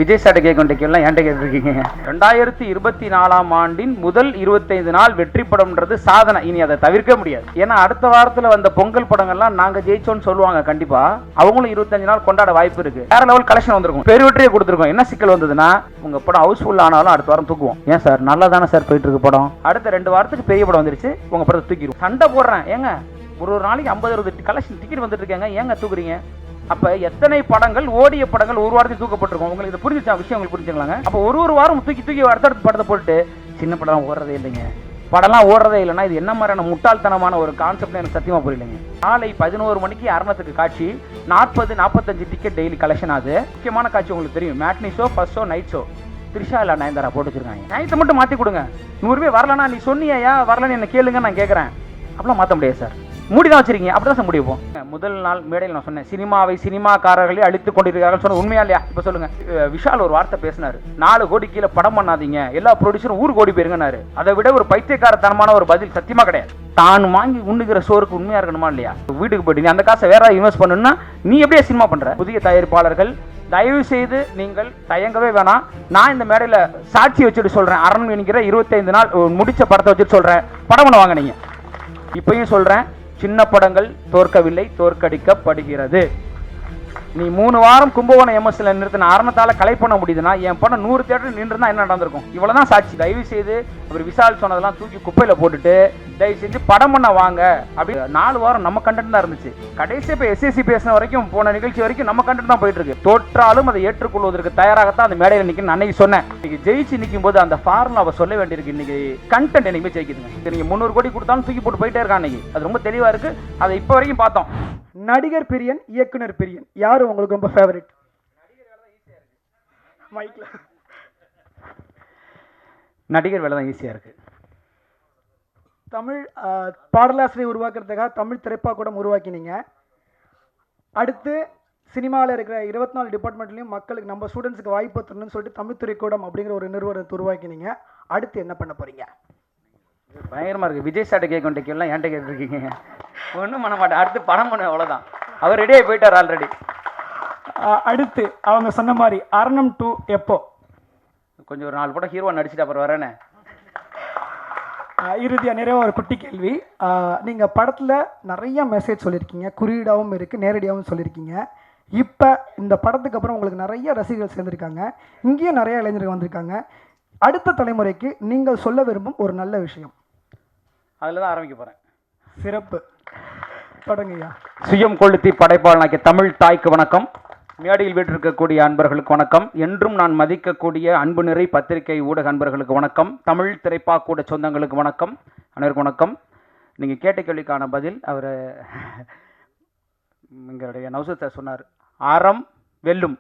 விஜய் சார்ட்ட கேட்க வேண்டியெல்லாம் என்கிட்ட கேட்டிருக்கீங்க. 2024ஆம் ஆண்டின் முதல் 25 நாள் வெற்றி படம்ன்றது சாதனை. இனி அதை தவிர்க்க முடியாது. ஏன்னா அடுத்த வாரத்தில் வந்த பொங்கல் படங்கள்லாம் நாங்கள் ஜெயிச்சோன்னு சொல்லுவாங்க. கண்டிப்பா அவங்களும் 25 நாள் கொண்டாட வாய்ப்பு இருக்கு. வேற லெவல் கலெக்ஷன் வந்திருக்கும், பெருவெற்றியை கொடுத்துருக்கோம். என்ன சிக்கல் வந்ததுன்னா, உங்க படம் ஹவுஸ்ஃபுல் ஆனாலும் அடுத்த வாரம் தூக்குவோம். ஏன் சார் நல்லா தானே சார் போயிட்டு இருக்கு படம், அடுத்த 2 வாரத்துக்கு பெரிய படம் வந்துருச்சு, உங்க படத்தை தூக்கிடுவோம். சண்டை போடுறேன். ஏங்க ஒரு நாளைக்கு 50-60 கலெக்ஷன் டிக்கெட் வந்துட்டு இருக்காங்க, ஏங்க தூக்குறீங்க? அப்ப எத்தனை படங்கள், ஓடிய படங்கள் ஒரு வாரத்தில் தூக்கப்பட்டிருக்கும். உங்களுக்கு இது புரிஞ்சுச்சா? விஷயம் உங்களுக்கு புரிஞ்சுங்களாங்க? அப்ப ஒரு வாரம் தூக்கி அடுத்தடுத்த படத்தை போட்டு சின்ன படம் ஓடுறதே இல்லைங்க, படம்லாம் ஓடுறதே இல்லைன்னா இது என்ன மாதிரியான முட்டாள்தனமான ஒரு கான்செப்ட் எனக்கு சத்தியமா புரியலைங்க. காலை 11 மணிக்கு அரணத்துக்கு காட்சி, 40-45 டிக்கெட் டெய்லி கலெக்ஷன் ஆகுது. முக்கியமான காட்சி உங்களுக்கு தெரியும், matinee show, first show, night show. Trisha இல்ல நயன்தாரா போட்டு வச்சிருக்காங்க. நைட்டை மட்டும் மாற்றி கொடுங்க. 100 பேர் வரலன்னா நீ சொன்னியா வரலன்னு என்ன கேளுங்க, நான் கேட்குறேன். அப்படிலாம் மாற்ற முடியாது சார், மூடி தான் வச்சிருக்கீங்க. அப்படிதான் சார் முடிப்போம். முதல் நாள் மேடையில் நான் சொன்னேன், சினிமாவை சினிமாக்காரர்களே அழித்துக் கொண்டிருக்கிறார்கள் சொன்ன உண்மையா இல்லையா? இப்போ சொல்லுங்க. விஷால் ஒரு வார்த்தை பேசினாரு, 4 கோடி கீழே படம் பண்ணாதீங்க, எல்லா ப்ரொடியூசரும் ஊர் கோடி போயிருங்கன்னாரு. அதை விட ஒரு பைத்தியக்காரத்தனமான ஒரு பதில் சத்தியமா கிடையாது. தான் வாங்கி உண்ணுகிற சோருக்கு உண்மையா இருக்கணுமா இல்லையா? வீட்டுக்கு போயிட்டு நீ அந்த காசை வேற இன்வெஸ்ட் பண்ணணும்னா நீ எப்படியே சினிமா பண்ற? புதிய தயாரிப்பாளர்கள் தயவு செய்து நீங்கள் தயங்கவே வேணாம். நான் இந்த மேடையில் சாட்சி வச்சுட்டு சொல்றேன், அரண் என்கிற 25 நாள் முடிச்ச படத்தை வச்சுட்டு சொல்றேன், படம் பண்ண வாங்க. நீங்க இப்பயும் சொல்றேன், சின்ன படங்கள் தோற்கவில்லை, தோற்கடிக்கப்படுகிறது. நீ 3 வாரம் கும்பகோணம் எம்எஸ்ல நிறுத்தின அரணத்தால கலை பண்ண முடியுதுன்னா என் படம் 100 தியேட்டர் நின்றுனா என்ன நடந்திருக்கும்? இவ்வளவுதான் சாட்சி. தயவு செய்து அவர் விஷால் சொன்னதெல்லாம் தூக்கி குப்பையில போட்டுட்டு தயவு செஞ்சு படம் பண்ண வாங்க. அப்படி 4 வாரம் நம்ம கண்டென்ட் தான் இருந்துச்சு. கடைசி இப்போ எஸ்எஸ்சி பேசின வரைக்கும், போன நிகழ்ச்சி வரைக்கும் நம்ம கண்டென்ட் தான் போயிட்டு இருக்கு. தோற்றாலும் அதை ஏற்றுக்கொள்வதற்கு தயாராகத்தான் அந்த மேடையில் நிற்கணும். அன்னைக்கு சொன்னேன், இன்னைக்கு ஜெயிச்சு நிற்கும் போது அந்த ஃபார்முலா அவ சொல்ல வேண்டியிருக்கு. இன்னைக்கு கண்டென்ட் என்னைக்குமே ஜெயிக்குதுங்க. நீங்க 300 கோடி கொடுத்தாலும் தூக்கி போட்டு போயிட்டே இருக்கான். அன்னைக்கு அது ரொம்ப தெளிவா இருக்கு. அதை இப்போ வரைக்கும் பார்த்தோம். நடிகர் பிரியன், இயக்குனர் பிரியன், யாரு உங்களுக்கு ரொம்ப ஃபேவரட்? நடிகர் வேலை தான் ஈஸியா இருக்கு. தமிழ் பாடலாசிரியர் உருவாக்குறதுக்காக தமிழ் திரைப்படம் உருவாக்கினீங்க. அடுத்து சினிமாவில் இருக்கிற 24 டிபார்ட்மெண்ட்லையும் மக்களுக்கு, நம்ம ஸ்டூடெண்ட்ஸுக்கு வாய்ப்பு தரணும்னு சொல்லிட்டு தமிழ் திரைக்கூடம் அப்படிங்கிற ஒரு நிறுவனத்தை உருவாக்கினீங்க. அடுத்து என்ன பண்ண போறீங்க? பயங்கரமா இருக்கு. விஜய் சார்ட்ட கேட்க வேண்டியெல்லாம் என்கிட்ட கேட்டிருக்கீங்க. ஒன்றும் பண்ண மாட்டேன், அடுத்து படம் பண்ண, அவ்வளோதான். அவர் ரெடியாகி போயிட்டார் ஆல்ரெடி. அடுத்து அவங்க சொன்ன மாதிரி அரணம் 2 எப்போ? கொஞ்சம் ஒரு 4 படம் ஹீரோவா நடிச்சுட்டு அப்புறம் வரேனே. இறுதியாக நிறைய ஒரு குட்டி கேள்வி. நீங்கள் படத்தில் நிறைய மெசேஜ் சொல்லியிருக்கீங்க, குறியீடாகவும் இருக்குது, நேரடியாகவும் சொல்லியிருக்கீங்க. இப்போ இந்த படத்துக்கு அப்புறம் உங்களுக்கு நிறைய ரசிகர்கள் சேர்ந்துருக்காங்க, இங்கேயும் நிறைய இளைஞர்கள் வந்திருக்காங்க. அடுத்த தலைமுறைக்கு நீங்கள் சொல்ல விரும்பும் ஒரு நல்ல விஷயம்? அதில் தான் ஆரம்பிக்க போகிறேன். சிறப்பு, தொடங்குயா. சுயம் கொளுத்தி படைப்பாளனாக்கிய தமிழ் தாய்க்கு வணக்கம். மேடையில் வீட்டிருக்கக்கூடிய அன்பர்களுக்கு வணக்கம். என்றும் நான் மதிக்கக்கூடிய அன்பு நிறை பத்திரிகை ஊடக அன்பர்களுக்கு வணக்கம். தமிழ் திரைப்பாக்கூட சொந்தங்களுக்கு வணக்கம். அனைவருக்கும் வணக்கம். நீங்கள் கேட்ட கேள்விக்கான பதில் அவர் எங்களுடைய நௌசத் சார் சொன்னார், அறம் வெல்லும்.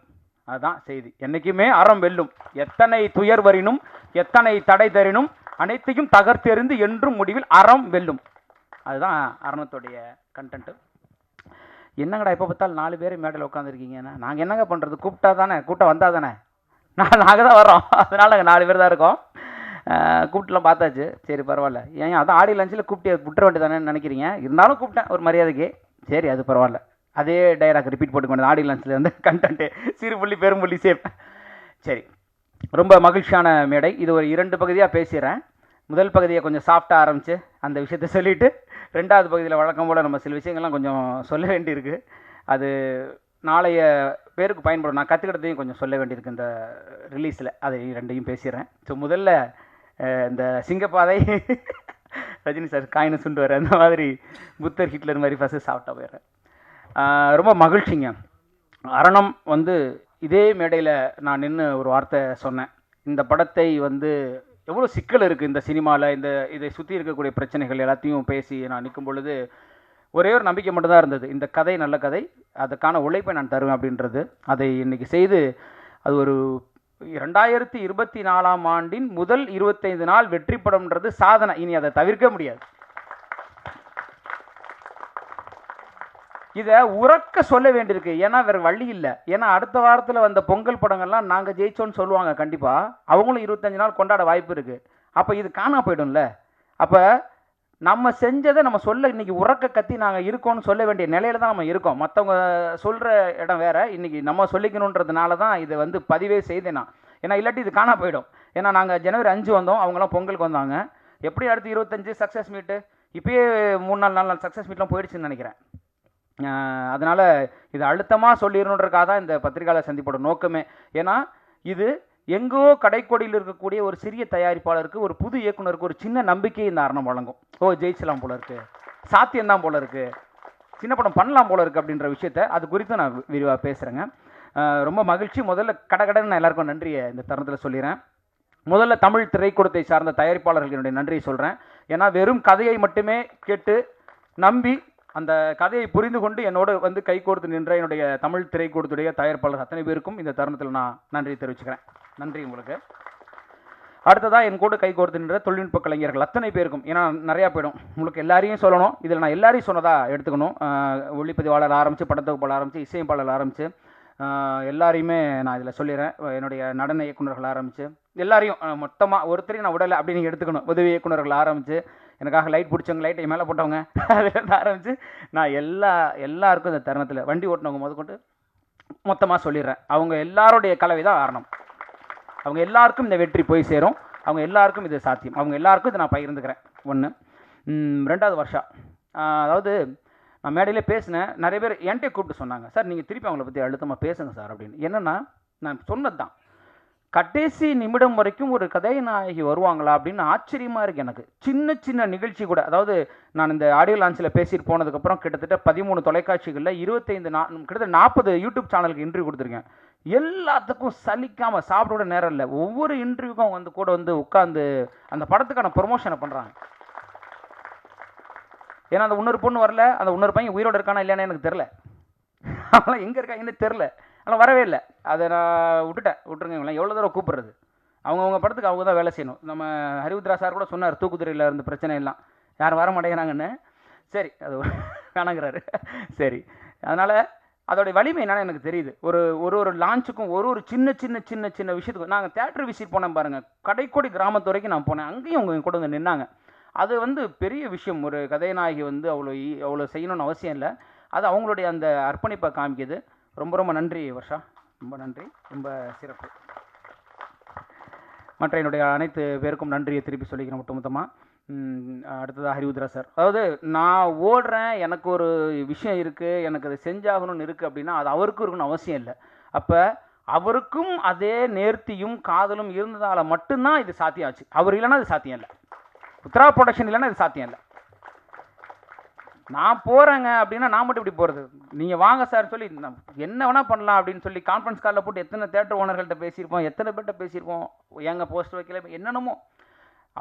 அதுதான் செய்தி. என்றைக்குமே அறம் வெல்லும். எத்தனை துயர் வரினும், எத்தனை தடை தரினும், அனைத்தையும் தகர்த்தெறிந்து என்றும் முடிவில் அறம் வெல்லும். அதுதான் அரணத்துடைய கண்டென்ட்டு. என்னங்கடா எப்போ பார்த்தாலும் 4 பேர் மேடையில் உட்காந்துருக்கீங்கன்னா நாங்கள் என்னங்க பண்ணுறது? கூப்பிட்டா தானே, கூட்டம் வந்தால் தானே. நாங்கள் தான் வரோம், அதனால் நாங்கள் 4 பேர் தான் இருக்கோம். கூப்பிட்டுலாம் பார்த்தாச்சு, சரி பரவாயில்ல. ஏன் அதான் ஆடி லஞ்சில் கூப்பிட்டு விட்டுற வேண்டியதானே நினைக்கிறீங்க? இருந்தாலும் கூப்பிட்டேன் ஒரு மரியாதைக்கு, சரி அது பரவாயில்ல. அதே டைலாக் ரிப்பீட் போட்டுக்கொண்டு ஆடி லஞ்சில் வந்து கண்டென்ட்டு சிறுபுள்ளி பெரும்புள்ளி சேஃப். சரி, ரொம்ப மகிழ்ச்சியான மேடை. இது ஒரு 2 பகுதியாக பேசிடுறேன். முதல் பகுதியை கொஞ்சம் சாஃப்டாக ஆரம்பித்து அந்த விஷயத்தை சொல்லிவிட்டு, 2வது பகுதியில் வழக்கம் போல் நம்ம சில விஷயங்கள்லாம் கொஞ்சம் சொல்ல வேண்டியிருக்கு. அது நாளைய பேருக்கு பயன்படும். நான் கற்றுக்கிட்டதையும் கொஞ்சம் சொல்ல வேண்டியிருக்கு இந்த ரிலீஸில். அதை 2ஐயும் பேசிடுறேன். ஸோ முதல்ல இந்த சிங்கப்பாதை ரஜினி சார் காயினை சுண்டு வர அந்த மாதிரி புத்தர் ஹிட்லர் மாதிரி ஃபஸ்ட்டு சாஃப்டாக போயிடுறேன். ரொம்ப மகிழ்ச்சிங்க. அரணம் வந்து இதே மேடையில் நான் நின்று ஒரு வார்த்தை சொன்னேன். இந்த படத்தை வந்து எவ்வளோ சிக்கல் இருக்குது இந்த சினிமாவில், இதை சுற்றி இருக்கக்கூடிய பிரச்சனைகள் எல்லாத்தையும் பேசி நான் நிற்கும் பொழுது ஒரே ஒரு நம்பிக்கை மட்டும்தான் இருந்தது, இந்த கதை நல்ல கதை, அதுக்கான உழைப்பை நான் தருவேன் அப்படின்றது. அதை இன்றைக்கி செய்து அது ஒரு 2024ஆம் ஆண்டின் முதல் 25 நாள் வெற்றி படம்ன்றது சாதனை. இனி அதை தவிர்க்க முடியாது. இதை உறக்க சொல்ல வேண்டியிருக்கு. ஏன்னா வேறு வழி இல்லை. ஏன்னா அடுத்த வாரத்தில் வந்த பொங்கல் படங்கள்லாம் நாங்கள் ஜெயிச்சோன்னு சொல்லுவாங்க. கண்டிப்பாக அவங்களும் 25 நாள் கொண்டாட வாய்ப்பு இருக்குது. அப்போ இது காணா போய்டும்ல. அப்போ நம்ம செஞ்சதை நம்ம சொல்ல இன்றைக்கி உறக்க கத்தி நாங்கள் இருக்கோம்னு சொல்ல வேண்டிய நிலையில தான் நம்ம இருக்கோம். மற்றவங்க சொல்கிற இடம் வேறு, இன்றைக்கி நம்ம சொல்லிக்கணுன்றதுனால தான் இதை வந்து பதிவே செய்தேன் நான். ஏன்னா இல்லாட்டி இது காணா போயிடும். ஏன்னா நாங்கள் ஜனவரி 5 வந்தோம், அவங்களாம் பொங்கலுக்கு வந்தாங்க. எப்படி அடுத்து 25 சக்ஸஸ் மீட்டு, இப்போயே 3-4 நாள் சக்ஸஸ் மீட்லாம் போயிடுச்சுன்னு நினைக்கிறேன். அதனால் இது அழுத்தமாக சொல்லிடணுன்றக்காக தான் இந்த பத்திரிகையாளர் சந்திப்போட நோக்கமே. ஏன்னா இது எங்கோ கடைக்கோடியில் இருக்கக்கூடிய ஒரு சிறிய தயாரிப்பாளருக்கு, ஒரு புது இயக்குனருக்கு ஒரு சின்ன நம்பிக்கை இந்த அரணம் வழங்கும். ஓ, ஜெயிச்சலாம் போல இருக்குது, சாத்தியம்தான் போல இருக்குது, சின்ன படம் பண்ணலாம் போல இருக்குது அப்படின்ற விஷயத்த அது குறித்து நான் விரிவாக பேசுகிறேங்க. ரொம்ப மகிழ்ச்சி. முதல்ல கடகடன்னு நான் எல்லாருக்கும் நன்றியை இந்த தருணத்தில் சொல்லிடுறேன். முதல்ல தமிழ் திரைக்கூடத்தை சார்ந்த தயாரிப்பாளர்களுடைய நன்றியை சொல்கிறேன். ஏன்னா வெறும் கதையை மட்டுமே கேட்டு நம்பி அந்த கதையை புரிந்து கொண்டு என்னோடு வந்து கைகோர்த்து நின்ற என்னுடைய தமிழ் திரைக்கூடத்துடைய தயாரிப்பாளர் அத்தனை பேருக்கும் இந்த தருணத்தில் நான் நன்றி தெரிவிச்சுக்கிறேன். நன்றி உங்களுக்கு. அடுத்ததாக என் கூட கைகோர்த்து நின்ற தொழில்நுட்ப கலைஞர்கள் அத்தனை பேருக்கும், ஏன்னா நிறையா போயிடும், உங்களுக்கு எல்லாரையும் சொல்லணும். இதில் நான் எல்லாரையும் சொன்னதாக எடுத்துக்கணும். ஒளிப்பதிவாளர் ஆரம்பித்து, படத்தொகுப்பாளர் ஆரம்பித்து, இசையமைப்பாளர் ஆரம்பித்து, எல்லாரையுமே நான் இதில் சொல்லிடுறேன். என்னுடைய நடன இயக்குநர்கள் ஆரம்பித்து எல்லாரையும் மொத்தமாக ஒருத்தரையும் நான் விடலை அப்படின்னு நீங்கள் எடுத்துக்கணும். உதவி இயக்குநர்கள் ஆரம்பித்து, எனக்காக லைட் பிடிச்சவங்க, லைட்டை மேலே போட்டவங்க, அதில் ஆரம்பித்து நான் எல்லாருக்கும் இந்த தருணத்தில் வண்டி ஓட்டினவங்க முதற்கொண்டு மொத்தமாக சொல்லிடுறேன். அவங்க எல்லாருடைய கலவை தான் காரணம். அவங்க எல்லாருக்கும் இந்த வெற்றி போய் சேரும், அவங்க எல்லாருக்கும் இது சாத்தியம், அவங்க எல்லாருக்கும் இதை நான் பகிர்ந்துக்கிறேன். ஒன்று. 2வது வருஷம், அதாவது நான் மேடையிலே பேசினேன். நிறைய பேர் என்கிட்ட கூப்பிட்டு சொன்னாங்க, சார் நீங்கள் திருப்பி அவங்கள பற்றி அழுத்தமாக பேசுங்க சார் அப்படின்னு. என்னென்னா நான் சொன்னது தான், கடைசி நிமிடம் வரைக்கும் ஒரு கதாநாயகி வருவாங்களா அப்படின்னு ஆச்சரியமாக இருக்குது எனக்கு. சின்ன சின்ன நிகழ்ச்சி கூட, அதாவது நான் இந்த ஆடியோ லான்ச்சில் பேசிட்டு போனதுக்கப்புறம் கிட்டத்தட்ட 13 தொலைக்காட்சிகளில் 25 கிட்டத்தட்ட 40 யூடியூப் சேனலுக்கு இன்டர்வியூ கொடுத்துருக்கேன். எல்லாத்துக்கும் சலிக்காமல் சாப்பிட நேரம் இல்லை, ஒவ்வொரு இன்டர்வியூக்கும் வந்து கூட வந்து உட்காந்து அந்த படத்துக்கான ப்ரொமோஷனை பண்ணுறாங்க. ஏன்னா அந்த இன்னொரு பொண்ணு வரல, அந்த இன்னொரு பையன் உயிரோடு இருக்கானா இல்லையானே எனக்கு தெரில, அவங்களாம் எங்கே இருக்காங்கன்னு தெரில, ஆனால் வரவே இல்லை. அதை நான் விட்டுருங்க. இவங்களாம் எவ்வளோ தூரம் கூப்பிட்றது, அவங்கவுங்க படத்துக்கு அவங்க தான் வேலை செய்யணும். நம்ம ஹரிவுத்ரா சார் கூட சொன்னார், தூக்குதுறையில் இருந்த பிரச்சனை எல்லாம் யாரும் வர மாட்டேங்கிறாங்கன்னு. சரி, அது வேணாங்கிறாரு. சரி, அதனால் அதோடைய வலிமை என்னன்னு எனக்கு தெரியுது. ஒரு லான்ச்சுக்கும் ஒரு சின்ன சின்ன சின்ன சின்ன விஷயத்துக்கும், நாங்கள் தேட்டர் விசிட் போனேன் பாருங்கள், கடைக்கோடி கிராமத்து வரைக்கும் நான் போனேன், அங்கேயும் அவங்க கூட வந்து நின்னாங்க. அது வந்து பெரிய விஷயம். ஒரு கதைநாயகி வந்து அவ்வளோ செய்யணும்னு அவசியம் இல்லை, அது அவங்களுடைய அந்த அர்ப்பணிப்பை காமிக்குது. ரொம்ப ரொம்ப நன்றி வர்ஷா, ரொம்ப நன்றி, ரொம்ப சிறப்பு. மற்ற என்னுடைய அனைத்து பேருக்கும் நன்றியை திருப்பி சொல்லிக்கிறேன் ஒட்டுமொத்தமாக. அடுத்ததாக ஹரிவுத்ரா சார், அதாவது நான் ஓடுறேன், எனக்கு ஒரு விஷயம் இருக்குது, எனக்கு அதை செஞ்சாகணும்னு இருக்குது அப்படின்னா அது அவருக்கும் இருக்கணும்னு அவசியம் இல்லை. அப்போ அவருக்கும் அதே நேர்த்தியும் காதலும் இருந்ததால் மட்டும்தான் இது சாத்தியம் ஆச்சு. அவர் இல்லைன்னா அது சாத்தியம் இல்லை, உத்ரா ப்ரொடக்ஷன் இல்லைன்னா இது சாத்தியம் இல்லை. நான் போகிறேங்க அப்படின்னா நான் மட்டும் இப்படி போகிறது, நீங்கள் வாங்க சார் சொல்லி என்ன வேணால் பண்ணலாம் அப்படின்னு சொல்லி கான்ஃபரன்ஸ் காலில் போட்டு எத்தனை தேட்டர் ஓனர்கள்ட்ட பேசியிருப்போம், எத்தனை பேர்கிட்ட பேசியிருப்போம், எங்கள் போஸ்ட் வைக்கல என்னென்னமோ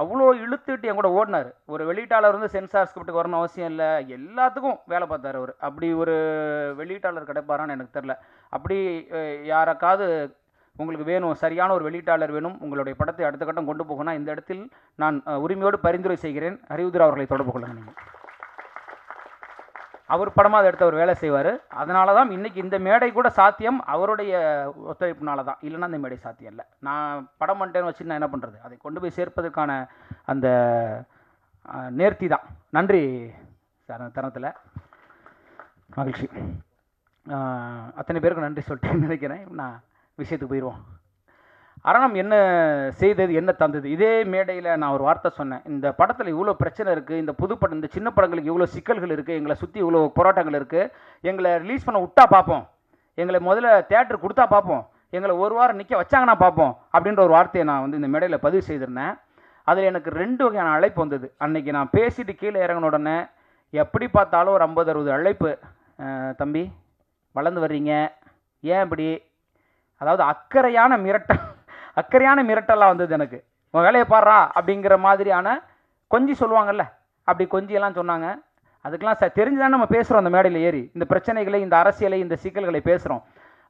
அவ்வளோ இழுத்துட்டு என் கூட ஓடினார். ஒரு வெளியீட்டாளர் வந்து சென்சார் ஸ்கிரிப்டுக்கு வரணும் அவசியம் இல்லை, எல்லாத்துக்கும் வேலை பார்த்தார் அவர். அப்படி ஒரு வெளியீட்டாளர் கிடைப்பாரான்னு எனக்கு தெரில. அப்படி யாருக்காவது உங்களுக்கு வேணும், சரியான ஒரு வெளியீட்டாளர் வேணும், உங்களுடைய படத்தை அடுத்த கட்டம் கொண்டு போகணும், இந்த இடத்தில் நான் உரிமையோடு பரிந்துரை செய்கிறேன், ஹரிவுத்ரா அவர்களை தொடர்பு கொள்ளுங்க. நீங்கள் அவர் படமாக அதை எடுத்து அவர் வேலை செய்வார். அதனால தான் இன்றைக்கி இந்த மேடை கூட சாத்தியம் அவருடைய ஒத்துழைப்புனால தான், இல்லைன்னா இந்த மேடை சாத்தியம் இல்லை. நான் படம் பண்ணிட்டேன்னு வச்சு நான் என்ன பண்ணுறது, அதை கொண்டு போய் சேர்ப்பதற்கான அந்த நேர்த்தி தான். நன்றி சார், அந்த தருணத்தில் மகிழ்ச்சி. அத்தனை பேருக்கு நன்றி சொல்லிட்டு நினைக்கிறேன். நான் விஷயத்துக்கு போயிடுவோம். அரணம் என்ன செய்தது, என்ன தந்தது? இதே மேடையில் நான் ஒரு வார்த்தை சொன்னேன், இந்த படத்தில் இவ்வளோ பிரச்சனை இருக்குது, இந்த புதுப்படம், இந்த சின்ன படங்களுக்கு இவ்வளோ சிக்கல்கள் இருக்குது, எங்களை சுற்றி இவ்வளோ போராட்டங்கள் இருக்குது, எங்களை ரிலீஸ் பண்ண விட்டா பார்ப்போம், எங்களை முதல்ல தேட்டர் கொடுத்தா பார்ப்போம், எங்களை ஒரு வாரம் நிற்க வச்சாங்கன்னா பார்ப்போம் அப்படின்ற ஒரு வார்த்தையை நான் வந்து இந்த மேடையில் பதிவு செய்திருந்தேன். அதில் எனக்கு 2 வகையான அழைப்பு வந்தது. அன்றைக்கி நான் பேசிட்டு கீழே இறங்கின உடனே எப்படி பார்த்தாலும் ஒரு 50-60 அழைப்பு, தம்பி வளர்ந்து வர்றீங்க, ஏன் இப்படி, அதாவது அக்கறையான மிரட்டெல்லாம் வந்தது எனக்கு. உன் வேலையை பாடுறா அப்படிங்கிற மாதிரியான கொஞ்சி சொல்லுவாங்கல்ல, அப்படி கொஞ்சியெல்லாம் சொன்னாங்க. அதுக்கெல்லாம் தெரிஞ்சுதானே நம்ம பேசுகிறோம் அந்த மேடையில் ஏறி, இந்த பிரச்சனைகளை, இந்த அரசியலை, இந்த சிக்கல்களை பேசுகிறோம்.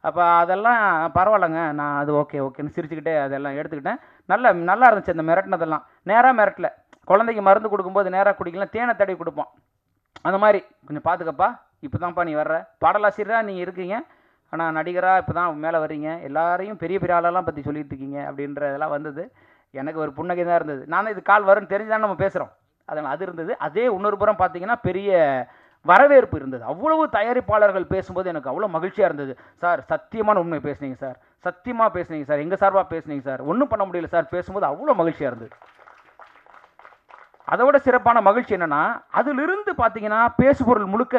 அப்போ அதெல்லாம் பரவாயில்லைங்க, நான் அது ஓகேன்னு சிரிச்சுக்கிட்டே அதெல்லாம் எடுத்துக்கிட்டேன். நல்லா இருந்துச்சு அந்த மிரட்டினதெல்லாம். நேராக மிரட்டல, குழந்தைக்கு மருந்து கொடுக்கும்போது நேராக குடிக்கலாம், தேனை தடவி கொடுப்போம், அந்த மாதிரி கொஞ்சம் பார்த்துக்கப்பா, இப்போ தான்ப்பா நீ வர்ற, பாடலாசிரியராக நீங்கள் இருக்கீங்க, ஆனால் நடிகராக இப்போ தான் மேலே வர்றீங்க, எல்லாரையும் பெரிய ஆளெல்லாம் பற்றி சொல்லிட்டு இருக்கீங்க அப்படின்றதெல்லாம் வந்தது. எனக்கு ஒரு புன்னகை தான் இருந்தது. நான் இது கால் வரும்னு தெரிஞ்சு தானே நம்ம பேசுகிறோம், அதனால் அது இருந்தது. அதே இன்னொரு புறம் பார்த்தீங்கன்னா பெரிய வரவேற்பு இருந்தது. அவ்வளவு தயாரிப்பாளர்கள் பேசும்போது எனக்கு அவ்வளோ மகிழ்ச்சியாக இருந்தது. சார் சத்தியமான உண்மை பேசுனீங்க சார், சத்தியமாக பேசுனீங்க சார், எங்கள் சார்பாக பேசுனீங்க சார், ஒன்றும் பண்ண முடியல சார் பேசும்போது அவ்வளோ மகிழ்ச்சியாக இருந்தது. அதை விட சிறப்பான மகிழ்ச்சி என்னன்னா, அதிலிருந்து பார்த்தீங்கன்னா பேசுபொருள் முழுக்க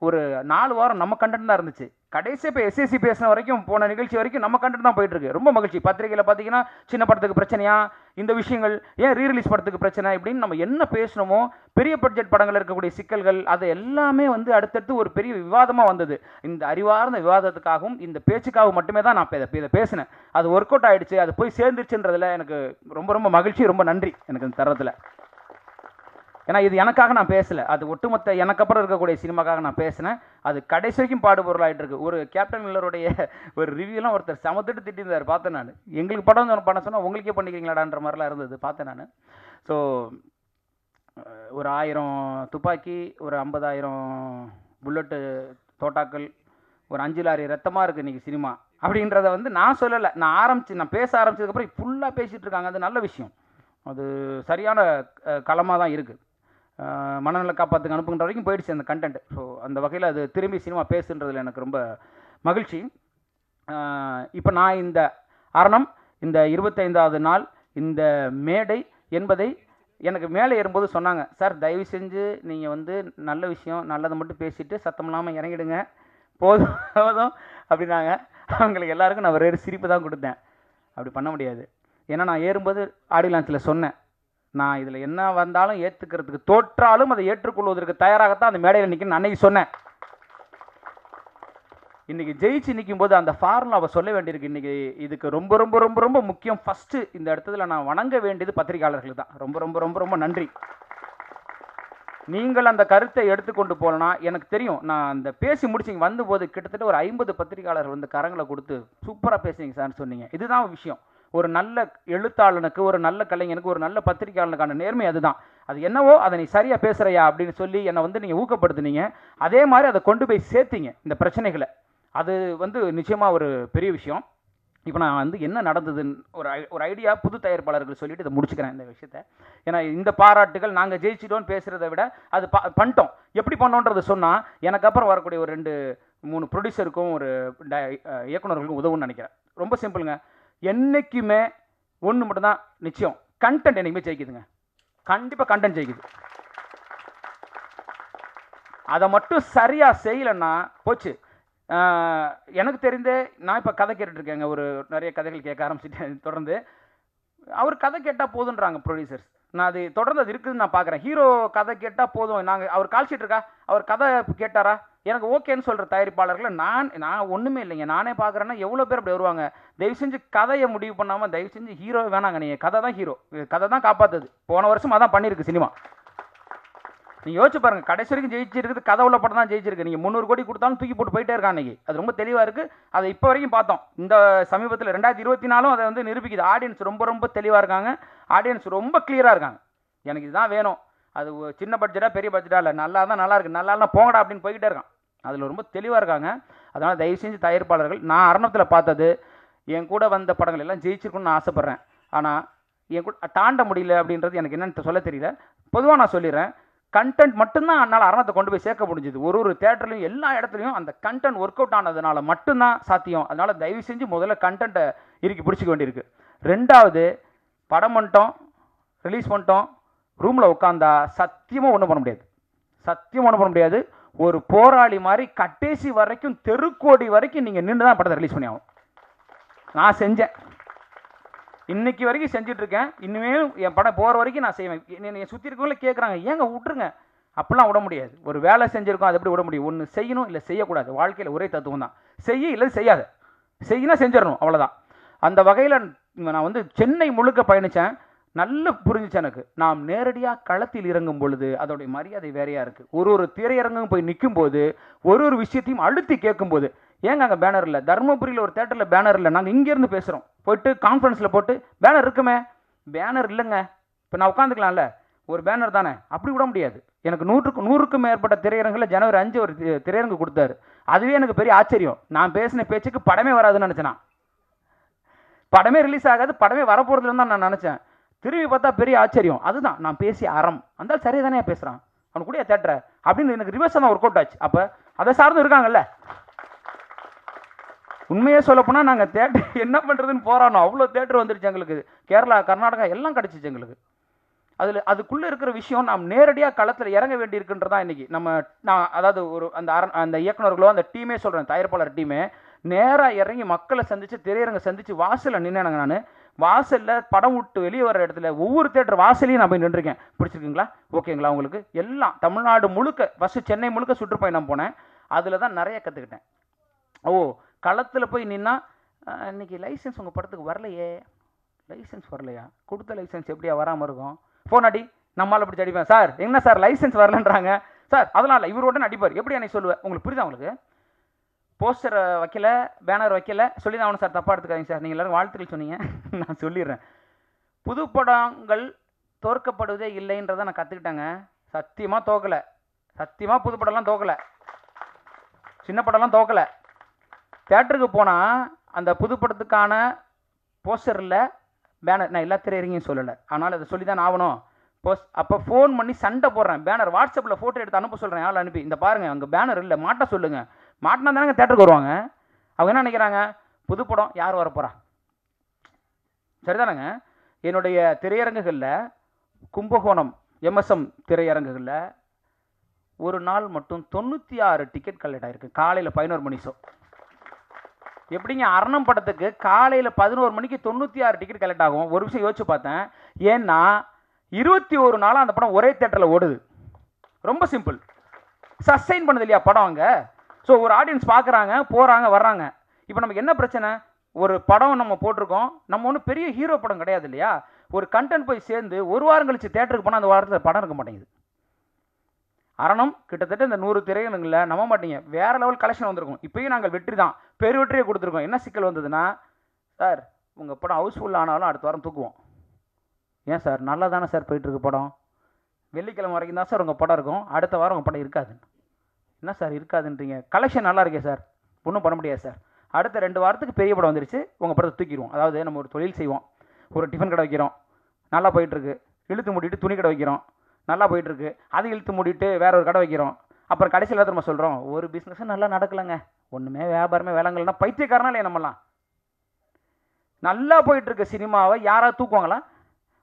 ஒரு 4 வாரம் நம்ம கண்டென்ட் தான் இருந்துச்சு. கடைசி இப்போ எஸ்எஸ்சி பேசின வரைக்கும், போன நிகழ்ச்சி வரைக்கும் நம்ம கண்டென்ட் தான் போயிட்டு இருக்கு. ரொம்ப மகிழ்ச்சி. பத்திரிகையில் பார்த்தீங்கன்னா சின்ன படத்துக்கு பிரச்சனையா, இந்த விஷயங்கள் ஏன் ரீரிலீஸ் படத்துக்கு பிரச்சனை, இப்படின்னு நம்ம என்ன பேசணுமோ, பெரிய பட்ஜெட் படங்கள் இருக்கக்கூடிய சிக்கல்கள், அது எல்லாமே வந்து அடுத்தடுத்து ஒரு பெரிய விவாதமாக வந்தது. இந்த அறிவார்ந்த விவாதத்துக்காகவும் இந்த பேச்சுக்காகவும் மட்டுமே தான் நான் இதை பேசினேன். அது ஒர்க் அவுட் ஆகிடுச்சு, அது போய் சேர்ந்துருச்சுன்றதுல எனக்கு ரொம்ப ரொம்ப மகிழ்ச்சி, ரொம்ப நன்றி எனக்கு இந்த தருணத்தில். ஏன்னா இது எனக்காக நான் பேசலை, அது ஒட்டுமொத்த எனக்கு அப்புறம் இருக்கக்கூடிய சினிமாக்காக நான் பேசினேன். அது கடைசி வரைக்கும் பாடுபொருளாகிட்டு இருக்கு. ஒரு கேப்டன் மில்லருடைய ஒரு ரிவ்யூலாம் ஒருத்தர் சமத்துட்டு திட்டிருந்தார், பார்த்தேன் நான். எங்களுக்கு படம் பண்ண சொன்னால் உங்களுக்கே பண்ணிக்கிறீங்களாடான்ற மாதிரிலாம் இருந்தது, பார்த்தேன் நான். ஸோ ஒரு 1000 துப்பாக்கி, ஒரு 50,000 புல்லட்டு தோட்டாக்கள், ஒரு 5 லாரி ரத்தமாக இருக்குது இன்றைக்கி சினிமா அப்படின்றத வந்து நான் சொல்லலை. நான் பேச ஆரம்பிச்சதுக்கப்புறம் ஃபுல்லாக பேசிகிட்டு இருக்காங்க. அது நல்ல விஷயம். அது சரியான களமாக தான் இருக்குது. மனநல காப்பாற்றுக்கு அனுப்புகின்ற வரைக்கும் போயிடுச்சு அந்த கண்டென்ட். ஸோ அந்த வகையில் அது திரும்பி சினிமா பேசுன்றதில் எனக்கு ரொம்ப மகிழ்ச்சி. இப்போ நான் இந்த அரணம், இந்த 25வது நாள், இந்த மேடை என்பதை எனக்கு மேலே ஏறும்போது சொன்னாங்க, சார் தயவு செஞ்சு நீங்கள் வந்து நல்ல விஷயம் நல்லதை மட்டும் பேசிவிட்டு சத்தம் இல்லாமல் இறங்கிடுங்க, போதும் போதும் அப்படின்னாங்க. அவங்களுக்கு எல்லாருக்கும் நான் ஒரு சிரிப்பு தான் கொடுத்தேன். அப்படி பண்ண முடியாது. ஏன்னா நான் ஏறும்போது ஆடியோ லான்ச்சில் சொன்னேன், நான் இதில் என்ன வந்தாலும் ஏற்றுக்கிறதுக்கு, தோற்றாலும் அதை ஏற்றுக்கொள்வதற்கு தயாராகத்தான் அந்த மேடையில் நிற்கணும்னு அன்னைக்கு சொன்னேன். இன்றைக்கி ஜெயிச்சு நிற்கும் போது அந்த ஃபார்முலாவை சொல்ல வேண்டியிருக்கு. இன்றைக்கி இதுக்கு ரொம்ப ரொம்ப ரொம்ப ரொம்ப முக்கியம். ஃபஸ்ட்டு இந்த இடத்துல நான் வணங்க வேண்டியது பத்திரிகையாளர்களுக்கு தான். ரொம்ப ரொம்ப ரொம்ப ரொம்ப நன்றி. நீங்கள் அந்த கருத்தை எடுத்துக்கொண்டு போகலன்னா, எனக்கு தெரியும், நான் அந்த பேசி முடிச்சிங்க வந்தபோது கிட்டத்தட்ட ஒரு 50 பத்திரிகையாளர்கள் வந்து கரங்களை கொடுத்து சூப்பராக பேசுனீங்க சார்னு சொன்னீங்க. இதுதான் விஷயம். ஒரு நல்ல எழுத்தாளனுக்கு, ஒரு நல்ல கலைஞனுக்கு, ஒரு நல்ல பத்திரிகையாளனுக்கான நேர்மை அதுதான். அது என்னவோ அதை நீ சரியாக பேசுகிறையா அப்படின்னு சொல்லி என்னை வந்து நீங்கள் ஊக்கப்படுத்துனீங்க. அதே மாதிரி அதை கொண்டு போய் சேர்த்திங்க இந்த பிரச்சனைகளை. அது வந்து நிச்சயமாக ஒரு பெரிய விஷயம். இப்போ நான் வந்து என்ன நடந்ததுன்னு ஒரு ஐடியா புது தயாரிப்பாளர்கள் சொல்லிவிட்டு இதை முடிச்சுக்கிறேன் இந்த விஷயத்தை. ஏன்னா இந்த பாராட்டுகள் நாங்கள் ஜெயிச்சிட்டோன்னு பேசுகிறத விட அது பண்ணிட்டோம், எப்படி பண்ணோன்றதை சொன்னால் எனக்கு அப்புறம் வரக்கூடிய ஒரு 2-3 ப்ரொடியூசருக்கும் ஒரு இயக்குநர்களுக்கும் உதவுன்னு நினைக்கிறேன். ரொம்ப சிம்பிளுங்க. என்றைக்குமே ஒன்று மட்டும்தான் நிச்சயம், கண்டென்ட் என்றைக்குமே ஜெயிக்குதுங்க. கண்டிப்பாக கண்டென்ட் ஜெயிக்குது. அதை மட்டும் சரியாக செய்யலைன்னா போச்சு. எனக்கு தெரிந்தே நான் இப்போ கதை கேட்டுட்ருக்கேங்க, ஒரு நிறைய கதைகள் கேட்க ஆரம்பிச்சிட்டேன் தொடர்ந்து. அவர் கதை கேட்டால் போதுன்றாங்க ப்ரொடியூசர்ஸ். நான் அது தொடர்ந்து அது இருக்குதுன்னு நான் பார்க்குறேன். ஹீரோ கதை கேட்டால் போதும், நாங்கள் அவர் கால் ஷீட் இருக்கா, அவர் கதை கேட்டாரா, எனக்கு ஓகேன்னு சொல்கிற தயாரிப்பாளர்களை நான் ஒன்றுமே இல்லைங்க. நானே பார்க்குறேன்னா எவ்வளோ பேர் அப்படி வருவாங்க. தயவு செஞ்சு கதையை முடிவு பண்ணாமல் தயவு செஞ்சு ஹீரோ வேணாங்க. நீங்கள் கதை தான் ஹீரோ, கதை தான் காப்பாற்றுது. போன வருஷம் அதான் பண்ணியிருக்கு சினிமா. நீங்கள் யோசிச்சு பாருங்கள், கடைசி வரைக்கும் ஜெயிச்சிருக்குது கதை உள்ள படம் தான் ஜெயிச்சிருக்கு. நீங்கள் 300 கோடி கொடுத்தாலும் தூக்கி போட்டு போயிட்டே இருக்கான் அன்றைக்கி. அது ரொம்ப தெளிவாக இருக்குது. அதை இப்போ வரைக்கும் பார்த்தோம். இந்த சமீபத்தில் 2024 அதை வந்து நிரூபிக்குது. ஆடியன்ஸ் ரொம்ப ரொம்ப தெளிவாக இருக்காங்க. ஆடியன்ஸ் ரொம்ப கிளியராக இருக்காங்க. எனக்கு இதுதான் வேணும், அது சின்ன பட்ஜெட்டாக பெரிய பட்ஜெட்டாக இல்லை, நல்லா தான் நல்லா இருக்குது, நல்லா போங்கடா அப்படின்னு போய்கிட்டே இருக்கான். அதில் ரொம்ப தெளிவாக இருக்காங்க. அதனால் தயவு செஞ்சு தயாரிப்பாளர்கள், நான் அரணத்தில் பார்த்தது என் கூட வந்த படங்கள் எல்லாம் ஜெயிச்சிருக்குன்னு நான் ஆசைப்பட்றேன். ஆனால் என் கூட தாண்ட முடியல அப்படின்றது எனக்கு என்னென்னு சொல்ல தெரியல. பொதுவாக நான் சொல்லிடுறேன், கண்டென்ட் மட்டும்தான் என்னால் அரணத்தை கொண்டு போய் சேர்க்க முடிஞ்சுது. ஒரு தேட்டர்லையும் எல்லா இடத்துலையும் அந்த கண்டென்ட் ஒர்க் அவுட் ஆனதுனால மட்டும்தான் சாத்தியம். அதனால் தயவு செஞ்சு முதல்ல கண்டென்ட்டை இறுக்கி பிடிச்சிக்க வேண்டியிருக்கு. 2வது, படம் பண்ணிட்டோம், ரிலீஸ் பண்ணிட்டோம், ரூமில் உட்காந்தா சத்தியமாக ஒன்றும் பண்ண முடியாது. சத்தியமாக ஒன்றும் பண்ண முடியாது. ஒரு போராளி மாதிரி கடைசி வரைக்கும், தெருக்கோடி வரைக்கும் நீங்கள் நின்று தான் படத்தை ரிலீஸ் பண்ணி ஆகும். நான் செஞ்சேன், இன்னைக்கு வரைக்கும் செஞ்சிட்ருக்கேன். இனிமேல் என் படம் போகிற வரைக்கும் நான் செய்வேன். என்னை சுற்றி இருக்கவங்களே கேட்குறாங்க, ஏங்க விட்டுருங்க. அப்படிலாம் விட முடியாது. ஒரு வேலை செஞ்சுருக்கோம், அதை எப்படி விட முடியும்? ஒன்று செய்யணும், இல்லை செய்யக்கூடாது. வாழ்க்கையில் ஒரே தத்துவம் தான், செய்ய இல்லை செய்யாத. செய்யினா செஞ்சிடணும், அவ்வளோதான். அந்த வகையில் நான் வந்து சென்னை முழுக்க பயணித்தேன். நல்ல புரிஞ்சிச்சு எனக்கு. நாம் நேரடியாக களத்தில் இறங்கும் பொழுது அதோடைய மரியாதை வேறையாக இருக்குது. ஒரு திரையரங்கம் போய் நிற்கும் போது ஒரு விஷயத்தையும் அழுத்தி கேட்கும்போது, ஏங்க அங்கே பேனர் இல்லை, தருமபுரியில் ஒரு தேட்டரில் பேனர் இல்லை, நாங்கள் இங்கேருந்து பேசுகிறோம், போய்ட்டு கான்ஃபரன்ஸில் போட்டு பேனர் இருக்குமே, பேனர் இல்லைங்க, இப்போ நான் உட்காந்துக்கலாம்ல, ஒரு பேனர் தானே, அப்படி விட முடியாது. எனக்கு 100க்கும் மேற்பட்ட திரையரங்கில் ஜனவரி 5 ஒரு திரையரங்கு கொடுத்தாரு. அதுவே எனக்கு பெரிய ஆச்சரியம். நான் பேசின பேச்சுக்கு படமே வராதுன்னு நினச்சேன். படமே ரிலீஸ் ஆகாது, படமே வரப்போகிறதுன்னு தான் நான் நினச்சேன். திரும்பி பார்த்தா பெரிய ஆச்சரியம். அதுதான் நான் பேசிய அறம். அந்த சரியாக தானே பேசுகிறான், அவனு கூட தேட்டரை அப்படின்னு எனக்கு ரிவர்ஸ் தான் ஒர்க் அவுட் ஆச்சு. அப்போ அதை சார்ந்து இருக்காங்கல்ல. உண்மையே சொல்லப்போனால் நாங்கள் தேட்டர் என்ன பண்ணுறதுன்னு போராடணும். அவ்வளோ தேட்டர் வந்துருச்சு எங்களுக்கு. கேரளா, கர்நாடகா எல்லாம் கிடச்சிச்சு எங்களுக்கு. அதுக்குள்ளே இருக்கிற விஷயம் நாம் நேரடியாக களத்தில் இறங்க வேண்டியிருக்குன்றதா இன்றைக்கி நான் அதாவது அந்த இயக்குநர்களோ அந்த டீமே சொல்கிறேன், தயாரிப்பாளர் டீமே நேராக இறங்கி மக்களை சந்தித்து திரையரங்க சந்தித்து வாசலில் நின்னேங்க. நான் வாசலில் படம் விட்டு வெளியே வர இடத்துல ஒவ்வொரு தேட்டர் வாசலையும் நான் போய் நின்றுருக்கேன். பிடிச்சிருக்குங்களா, ஓகேங்களா உங்களுக்கு எல்லாம் தமிழ்நாடு முழுக்க ஃபஸ்ட்டு சென்னை முழுக்க சுற்றுப்பயணம் போனேன். அதில் தான் நிறைய கற்றுக்கிட்டேன். களத்தில் போய் நின்னா இன்றைக்கி லைசன்ஸ் உங்கள் படத்துக்கு வரலையே, லைசன்ஸ் வரலையா, கொடுத்த லைசன்ஸ் எப்படியா வராமல் இருக்கும், ஃபோன் அடி, நம்மளால் பிடிச்சி அடிப்பேன். சார் என்ன சார் லைசன்ஸ் வரலன்றாங்க சார், அதெல்லாம் இல்லை இவர் உடனே அடிப்பார். எப்படி அன்னைக்கு சொல்லுவேன், உங்களுக்கு புரியுதா? உங்களுக்கு போஸ்டர் வைக்கல, பேனர் வைக்கல, சொல்லி தான் அவனு சார் தப்பாக எடுத்துக்காதீங்க சார், நீங்கள் எல்லோரும் வாழ்த்துக்கள் சொன்னீங்க. நான் சொல்லிடுறேன், புது படங்கள் தோற்கப்படுவதே இல்லைன்றதை நான் கற்றுக்கிட்டேங்க. சத்தியமாக தோக்கலை, சத்தியமாக புது படம்லாம் தோக்கலை, சின்ன படம்லாம் தோக்கலை. தேட்டருக்கு போனால் அந்த புது படத்துக்கான போஸ்டரில் பேனர் நான் எல்லா திரையரங்கையும் சொல்லலை, ஆனால் அதை சொல்லி தான் ஆகணும். அப்போ ஃபோன் பண்ணி சண்டை போடுறேன், பேனர் வாட்ஸ்அப்பில் ஃபோட்டோ எடுத்து அனுப்ப சொல்கிறேன், ஆள் அனுப்பி இந்த பாருங்கள் அங்கே பேனர் இல்லை, மாட்ட சொல்லுங்கள். மாட்டினா தானே தேட்டருக்கு வருவாங்க. அவங்க என்ன நினைக்கிறாங்க, புது படம் யார் வரப்போகிறா, சரிதானங்க. என்னுடைய திரையரங்குகளில் கும்பகோணம் எம்எஸ்எம் திரையரங்குகளில் ஒரு நாள் மட்டும் 96 டிக்கெட் கலெக்ட் ஆகிருக்கு. காலையில் 11 மணி ஷோ. எப்படிங்க அரணம் படத்துக்கு காலையில் 11 மணிக்கு 96 டிக்கெட் கலெக்ட் ஆகும்? ஒரு விஷயம் யோசிச்சு பார்த்தேன். ஏன்னா 21 நாளாக அந்த படம் ஒரே தேட்டரில் ஓடுது. ரொம்ப சிம்பிள், சஸ்டைன் பண்ணுது இல்லையா படம் அங்கே. ஸோ ஒரு ஆடியன்ஸ் பார்க்குறாங்க, போகிறாங்க, வர்றாங்க. இப்போ நமக்கு என்ன பிரச்சனை, ஒரு படம் நம்ம போட்டிருக்கோம், நம்ம ஒன்றும் பெரிய ஹீரோ படம் கிடையாது இல்லையா. ஒரு கண்டென்ட் போய் சேர்ந்து ஒரு வாரம் கழிச்சு தேட்டருக்கு போனால் அந்த வாரத்தில் படம் இருக்க மாட்டேங்குது. அரணம் கிட்டத்தட்ட இந்த 100 திரையரங்குகளில் நம்ப மாட்டீங்க வேறு லெவல் கலெக்ஷன் வந்திருக்கும். இப்போயும் நாங்கள் வெற்றி தான், பெரு வெற்றியை கொடுத்துருக்கோம். என்ன சிக்கல் வந்ததுன்னா, சார் உங்கள் படம் ஹவுஸ்ஃபுல் ஆனாலும் அடுத்த வாரம் தூக்குவோம். ஏன் சார், நல்லா தானே சார் போயிட்டுருக்கு படம், வெள்ளிக்கிழமை வரைக்கும் தான் சார் உங்கள் படம் இருக்கும், அடுத்த வாரம் உங்கள் படம் இருக்காது. என்ன சார் இருக்காதுன்றீங்க, கலெக்ஷன் நல்லா இருக்கே சார், ஒன்றும் பண்ண முடியாது சார், அடுத்த 2 வாரத்துக்கு பெரிய படம் வந்துருச்சு, உங்கள் படத்தை தூக்கிடுவோம். அதாவது நம்ம ஒரு தொழில் செய்வோம், ஒரு டிஃபன் கடை வைக்கிறோம், நல்லா போயிட்டுருக்கு, இழுத்து மூடிட்டு துணி கடை வைக்கிறோம், நல்லா போயிட்டுருக்கு, அது இழுத்து மூடிட்டு வேற ஒரு கடை வைக்கிறோம். அப்புறம் கடைசியில் நம்ம சொல்கிறோம் ஒரு பிஸ்னஸும் நல்லா நடக்கலைங்க, ஒன்றுமே வியாபாரமே வேலைங்கள்னா பைத்தியக்காரனா இல்லையா? நம்மலாம் நல்லா போயிட்டுருக்கு சினிமாவை யாராவது தூக்குவாங்களா?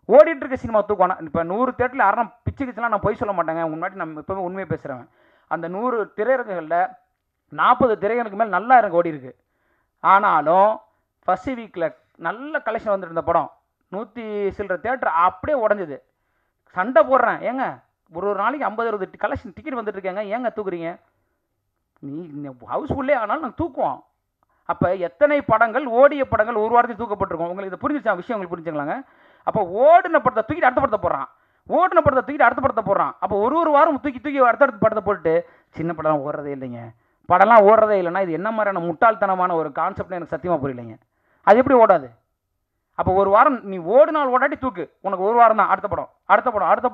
ஓடிட்டுருக்க சினிமா தூக்குவானா? இப்போ 100 தேட்டரில் அரணம் பிச்சு கிச்சுலாம் நான் போய் சொல்ல மாட்டேங்க, முன்னாடி நம்ம இப்போவே உண்மையை பேசுகிறேன். அந்த 100 திரையரங்குகளில் 40 திரையரங்குக்கு மேலே நல்லா எனக்கு ஓடி இருக்கு. ஆனாலும் ஃபஸ்ட் வீக்கில் நல்ல கலெக்ஷன் வந்துருந்த படம் 100 சில்லற தேட்டர் அப்படியே உடஞ்சிது. சண்டை போடுறேன், ஏங்க ஒரு நாளைக்கு 50-60 கலெக்ஷன் டிக்கெட் வந்துட்டு இருக்கேங்க, ஏங்க தூக்குறீங்க? நீ ஹவுஸ்ஃபுல்லே ஆனாலும் நாங்கள் தூக்குவோம். அப்போ எத்தனை படங்கள், ஓடிய படங்கள் ஒரு வாரத்தில் தூக்கப்பட்டிருக்கோம். உங்களுக்கு இது புரிஞ்சிச்சா விஷயம்? உங்களுக்கு புரிஞ்சுங்களாங்க? அப்போ ஓடின படத்தை தூக்கிட்டு அடுத்த படத்தை போடுறான், ஓடின படத்தை தூக்கிட்டு அடுத்த படத்தை போடுறான். அப்போ ஒரு வாரம் தூக்கி அடுத்த படத்தை போட்டு சின்ன படம் ஓடுறதே இல்லைங்க, படம்லாம் ஓடுறதே இல்லைன்னா இது என்ன மாதிரியான முட்டாள்தனமான ஒரு கான்செப்ட்னு எனக்கு சத்தியமாக புரியலைங்க. அது எப்படி ஓடாது? அப்போ ஒரு வாரம் நீ ஓடினால் ஓடாட்டி தூக்கு, உனக்கு ஒரு வாரம் தான் அடுத்த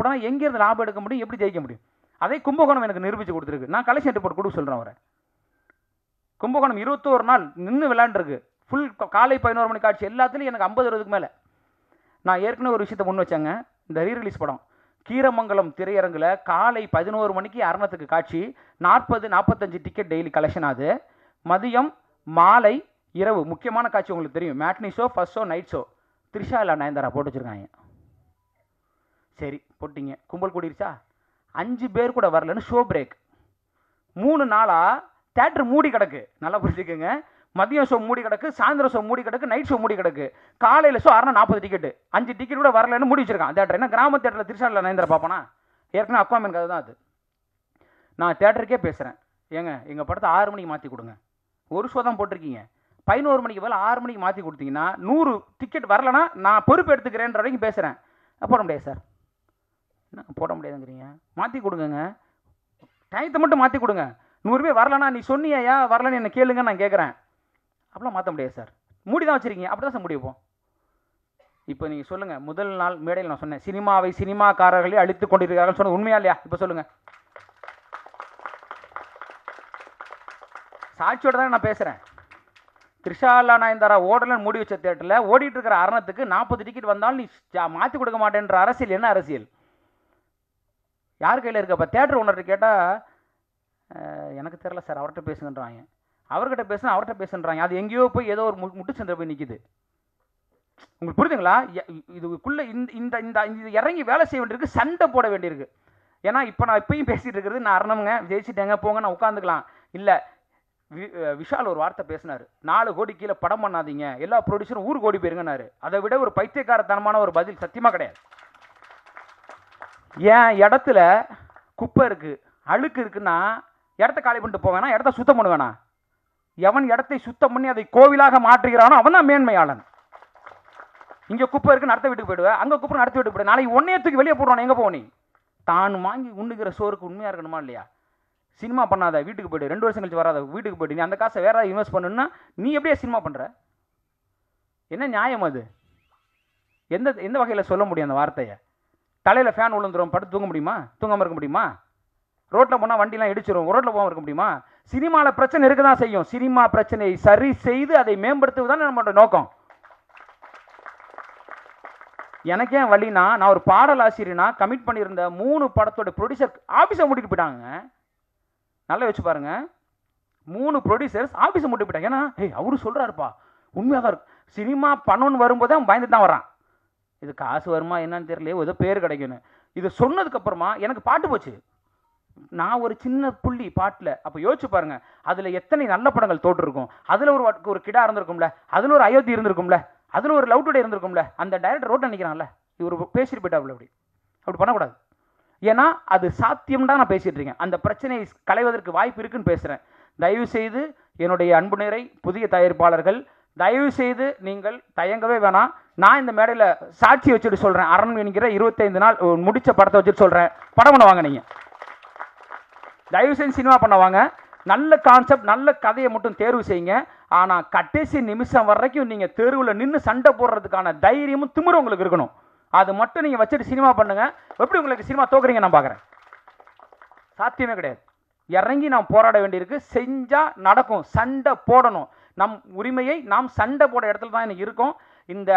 படம் எங்கேருந்து லாபம் எடுக்க முடியும், எப்படி ஜெயிக்க முடியும்? அதே கும்பகோணம் எனக்கு நிரூபித்து கொடுத்துருக்கு. நான் கலெக்ஷன் ரிப்போர்ட் கொடுக்க சொல்கிறேன் அவரை. கும்பகோணம் 21 நாள் நின்று விளையாண்டுருக்கு, ஃபுல் காலை 11 மணி காட்சி எல்லாத்துலேயும் எனக்கு 50-60க்கு மேலே. நான் ஏற்கனவே ஒரு விஷயத்தை முன் வச்சேங்க, இந்த ரீரிலீஸ் படம் கீரமங்கலம் திரையரங்கில் காலை 11 மணிக்கு அரணத்துக்கு காட்சி, 40-45 டிக்கெட் டெய்லி கலெக்ஷன் ஆகுது. மதியம் மாலை இரவு முக்கியமான காட்சி உங்களுக்கு தெரியும், matinee show, first show, night show. Trisha இல்லை நயன்தாரா போட்டு வச்சுருக்காங்க. சரி போட்டிங்க, கும்பல் கூடிருச்சா, 5 பேர் கூட வரலன்னு ஷோ பிரேக். 3 நாளாக தேட்டர் மூடி கிடக்கு, நல்லா புரிஞ்சுக்கோங்க. மதியம் ஷோ மூடி கிடக்கு, சாயந்தரம் ஷோ மூடி கிடக்கு, நைட் ஷோ மூடி கிடக்கு. காலையில் ஷோ 40 டிக்கெட்டு, 5 டிக்கெட் கூட வரலன்னு மூடி வச்சிருக்கான் தேட்டர். என்ன கிராம தேட்டரில் த்ரிஷா இல்லை நயன்தாரா பார்ப்பனா? ஏற்கனவே அக்வாமேன் கதை தான் அது. நான் தேட்டருக்கே பேசுகிறேன், ஏங்க எங்கள் படத்தை 6 மணிக்கு மாற்றி கொடுங்க. ஒரு ஷோ தான் போட்டிருக்கீங்க, 11 மணிக்கு மேலே 6 மணிக்கு மாற்றி கொடுத்தீங்கன்னா 100 டிக்கெட் வரலன்னா நான் பொறுப்பு எடுத்துக்கிறேன்ற வரைக்கும் பேசுகிறேன். போட முடியாது சார், என்ன போட முடியாதுங்கிறீங்க? மாற்றி கொடுங்க, டயத்தை மட்டும் மாற்றி கொடுங்க. 100 பேர் வரலன்னா நீ சொன்னியா வரலன்னு என்ன கேளுங்க, நான் கேட்குறேன். அப்படிலாம் மாற்ற முடியாது சார், மூடி தான் வச்சுருக்கீங்க, அப்படி தான் சார் முடிப்போம். இப்போ நீங்கள் சொல்லுங்கள், முதல் நாள் மேடையில் நான் சொன்னேன் சினிமாவை சினிமாக்காரர்களே அழித்து கொண்டிருக்கிறார்கள் சொன்னது உண்மையா இல்லையா? இப்போ சொல்லுங்கள், சாட்சியோட தான் நான் பேசுகிறேன். த்ரிஷாலா நயன்தாரா ஓடலன்னு மூடி வச்ச தேட்டரில் ஓடிட்டு இருக்கிற அரணத்துக்கு 40 டிக்கெட் வந்தாலும் நீ மாற்றி கொடுக்க மாட்டேன்ற அரசியல் என்ன அரசியல்? யார் கையில் இருக்க? அப்போ தேட்டர் ஓனர்கிட்ட கேட்டால் எனக்கு தெரியல சார், அவர்கிட்ட பேசுங்கன்றாங்க. அவர்கிட்ட பேசுனா அவர்கிட்ட பேசுன்றாங்க. அது எங்கேயோ போய் ஏதோ ஒரு முட்டு சந்திர போய் நிற்கிது. உங்களுக்கு புரியுதுங்களா? இதுக்குள்ளே இந்த இந்த இந்த இறங்கி வேலை செய்ய வேண்டியிருக்கு, சண்டை போட வேண்டியிருக்கு. ஏன்னா இப்போ நான் இப்பயும் பேசிகிட்டு இருக்கிறது நான் அரணங்க ஜெயிச்சிட்டேங்க போங்க நான் உட்காந்துக்கலாம் இல்லை. விஷால் ஒரு வார்த்தை பேசினார், 4 கோடி கீழே படம் பண்ணாதீங்க, எல்லா ப்ரொடியூசரும் 1 கோடி போயிருங்கன்னாரு. அதை விட ஒரு பைத்தியக்காரத்தனமான ஒரு பதில் சத்தியமாக கிடையாது. ஏன் இடத்துல குப்பை இருக்குது, அழுக்கு இருக்குன்னா இடத்த காலி பண்ணிட்டு போவேனா, இடத்த சுத்தம் பண்ணுவேனா? எவன் இடத்தை சுத்தம் பண்ணி அதை கோவிலாக மாற்றுகிறானோ அவன் தான் மேன்மையாளன். இங்கே குப்பை இருக்குன்னு அடுத்த வீட்டுக்கு போயிடுவேன், அங்கே குப்பை அடுத்த வீட்டுக்கு போய்டு. நாளைக்கு ஒன்னையே தூக்கி வெளியே போடுவான். எங்கே போனி? தான் வாங்கி உண்ணுகிற சோறுக்கு உண்மையாக இருக்கணுமா இல்லையா? சினிமா பண்ணாத, வீட்டுக்கு போய்ட்டு 2 வருஷம் கழிச்சு வராத, வீட்டுக்கு போய்ட்டு நீ அந்த காசை வேற இன்வெஸ்ட் பண்ணுன்னா நீ எப்படியே சினிமா பண்ணுற? என்ன நியாயம் அது? எந்த வகையில் சொல்ல முடியும் அந்த வார்த்தையை? தலையில் ஃபேன் விழுந்துரும், படுத்து தூங்க முடியுமா? தூங்காமல் இருக்க முடியுமா? ரோட்டில் போனால் வண்டிலாம் இடிச்சிடும், ரோட்டில் போகாமல் இருக்க முடியுமா? சினிமாவில் பிரச்சனை இருக்க தான் செய்யும். சினிமா பிரச்சனையை சரி செய்து அதை மேம்படுத்துவது தான் நம்மளோட நோக்கம். எனக்கே வழினா, நான் ஒரு பாடல் ஆசிரியனா கமிட் பண்ணியிருந்த 3 படத்தோட ப்ரொடியூசர் ஆஃபீஸை மூட்டிட்டு போயிட்டாங்க. நல்லா வச்சு பாருங்க, 3 ப்ரொடியூசர்ஸ் ஆஃபீஸை மூட்டி போயிட்டாங்க. ஏன்னா அவரு சொல்கிறாருப்பா உண்மையாக தான் இருக்கு. சினிமா பண்ணணுன்னு வரும்போது அவன் பயந்துட்டு தான் வரான். இது காசு வருமா என்னன்னு தெரியல, ஏதோ பேர் கிடைக்கணும். இது சொன்னதுக்கப்புறமா எனக்கு பாட்டு போச்சு. நான் ஒரு சின்ன புள்ளி பாட்டில். அப்போ யோசிச்சு பாருங்க, அதில் எத்தனை நல்ல படங்கள் தோற்றுருக்கும். அதில் ஒரு கிடா இருந்திருக்கும்ல, அதில் ஒரு அயோத்தி இருந்திருக்கும்ல, அதில் ஒரு லவ் டுடே இருந்திருக்கும்ல. அந்த டைரக்டர் ரோட்டை நிற்கிறான்ல, இவர் பேசிட்டு போயிட்டாப்ல. அப்படி பண்ணக்கூடாது. ஏன்னா அது சாத்தியம் தான் நான் பேசிகிட்டு இருக்கேன். அந்த பிரச்சனையை களைவதற்கு வாய்ப்பு இருக்குன்னு பேசுகிறேன். தயவு செய்து என்னுடைய அன்பு நிறை புதிய தயாரிப்பாளர்கள், தயவு செய்து நீங்கள் தயங்கவே வேணாம். நான் இந்த மேடையில் சாட்சி வச்சுட்டு சொல்கிறேன், அரண் என்கிற 25 நாள் முடித்த படத்தை வச்சுட்டு சொல்கிறேன், படம் பண்ண வாங்க. நீங்கள் தயவு செஞ்சு சினிமா பண்ண வாங்க. நல்ல கான்செப்ட், நல்ல கதையை மட்டும் தேர்வு செய்யுங்க. ஆனால் கடைசி நிமிஷம் வரைக்கும் நீங்கள் தெருவில் நின்று சண்டை போடுறதுக்கான தைரியமும் திமிரும் உங்களுக்கு இருக்கணும். அது மட்டும் நீங்கள் வச்சுட்டு சினிமா பண்ணுங்க. எப்படி உங்களுக்கு சினிமா தோக்குறீங்க நான் பார்க்குறேன். சாத்தியமே கிடையாது. இறங்கி நாம் போராட வேண்டியிருக்கு. செஞ்சால் நடக்கும். சண்டை போடணும். நம் உரிமையை நாம் சண்டை போட இடத்துல தான் எனக்கு இருக்கோம். இந்த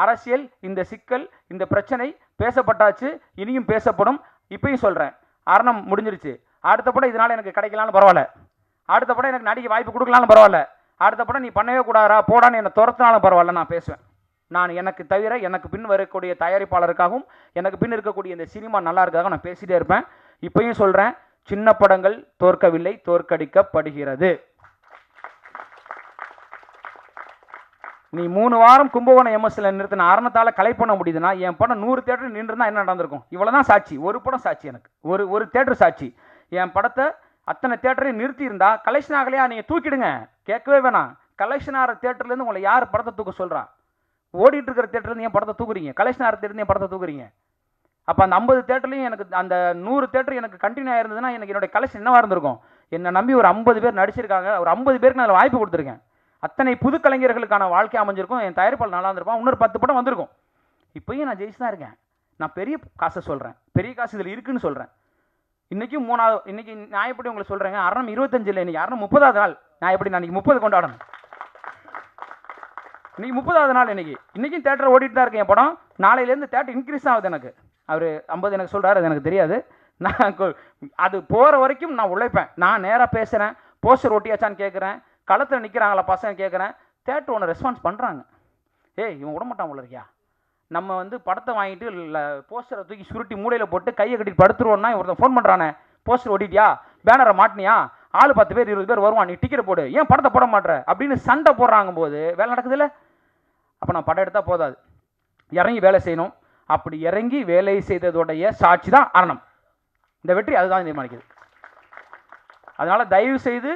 அரசியல், இந்த சிக்கல், இந்த பிரச்சனை பேசப்பட்டாச்சு, இனியும் பேசப்படும். இப்பயும் சொல்கிறேன், அரணம் முடிஞ்சிருச்சு. அடுத்த படம் இதனால் எனக்கு கிடைக்கலான்னு பரவாயில்ல, அடுத்த படம் எனக்கு நடிக்க வாய்ப்பு கொடுக்கலான்னு பரவாயில்ல, அடுத்த படம் நீ பண்ணவே கூடாதா போடான்னு என்னை துரத்தினாலும் பரவாயில்ல, நான் பேசுவேன். நான் எனக்கு தவிர எனக்கு பின் வரக்கூடிய தயாரிப்பாளருக்காகவும் எனக்கு பின் இருக்கக்கூடிய இந்த சினிமா நல்லா இருக்காக நான் பேசிகிட்டே இருப்பேன். இப்பயும் சொல்கிறேன், சின்ன படங்கள் தோற்கவில்லை, தோற்கடிக்கப்படுகிறது. நீ 3 வாரம் கும்பகோணம் எம்எஸ்ல நிறுத்தின அரணத்தால் கலை பண்ண முடியுதுன்னா என் படம் 100 தேட்டர் நின்றுருந்தா என்ன நடந்திருக்கும்? இவ்வளோதான் சாட்சி. ஒரு படம் சாட்சி, எனக்கு ஒரு தேட்டர் சாட்சி. என் படத்தை அத்தனை தேட்டரையும் நிறுத்தி இருந்தா கலெக்ஷன் ஆகலையா? நீங்கள் தூக்கிடுங்க, கேட்கவே வேணாம். கலெக்ஷன் ஆகிற தேட்டர்லேருந்து உங்களை யார் படத்தை தூக்க சொல்கிறா? ஓடிட்டு இருக்கிற தேட்டர்லேருந்து என் படத்தை தூக்குறீங்க, கலெக்ஷன் ஆகிற தேட்டர்லேருந்து என் படத்தை தூக்குறீங்க. அப்போ அந்த 50 தேட்டர்லையும் எனக்கு அந்த 100 தேட்டர் எனக்கு கண்டினியூ ஆயிருந்ததுன்னா எனக்கு என்னுடைய கலெக்ஷன் என்னவாக இருந்திருக்கும்? என்னை நம்பி ஒரு 50 பேர் நடிச்சிருக்காங்க, ஒரு 50 பேருக்கு நான் வாய்ப்பு கொடுத்துருக்கேன். அத்தனை புது கலைஞர்களுக்கான வாழ்க்கை அமைஞ்சிருக்கும். என் தயாரிப்பாளர் நல்லா இருந்திருப்பான், இன்னொரு 10 படம் வந்திருக்கும். இப்போயும் நான் ஜெயிச்சு தான் இருக்கேன். நான் பெரிய காசை சொல்கிறேன், பெரிய காசு இதில் இருக்குன்னு சொல்கிறேன். இன்றைக்கும் 3வது, இன்றைக்கி நான் எப்படி உங்களுக்கு சொல்கிறேங்க, அரணம் 25 இல்லை, இன்றைக்கி அரணம் 30வது நாள். நான் எப்படி நான் இன்றைக்கி 30 கொண்டாடணும்? இன்றைக்கி 30வது நாள். இன்றைக்கும் தேட்டர் ஓடிட்டு தான் இருக்கேன். என் படம் நாளையிலேருந்து தேட்டர் இன்க்ரீஸ் ஆகுது. எனக்கு அவர் 50 எனக்கு சொல்கிறாரு, அது எனக்கு தெரியாது. நான் அது போகிற வரைக்கும் நான் உழைப்பேன். நான் நேராக பேசுகிறேன், போஸ்டர் ஒட்டியாச்சான்னு கேட்குறேன், களத்தில் நிற்கிறாங்களா பசங்க கேட்குறேன். தேட்டர் ஒன்று ரெஸ்பான்ஸ் பண்ணுறாங்க. இவன் விடமாட்டான் உள்ள இருக்கியா? நம்ம படத்தை வாங்கிட்டு இல்லை போஸ்டரை தூக்கி சுருட்டி மூலையில் போட்டு கையை கட்டிட்டு படுத்துருவோன்னா ஒருத்தன் ஃபோன் பண்ணுறானே, போஸ்டர் ஓட்டிட்டியா, பேனரை மாட்டினியா, ஆள் 10 பேர் 20 பேர் வருவான், நீ டிக்கெட் போடு, ஏன் படத்தை போட மாட்டேற அப்படின்னு சண்டை போடுறாங்க போது வேலை நடக்குது இல்லை? அப்போ நான் படம் எடுத்தால் போதாது, இறங்கி வேலை செய்யணும். அப்படி இறங்கி வேலை செய்ததோடைய சாட்சி தான் அரணம். இந்த வெற்றி அதுதான் தீர்மானிக்குது. அதனால் தயவு செய்து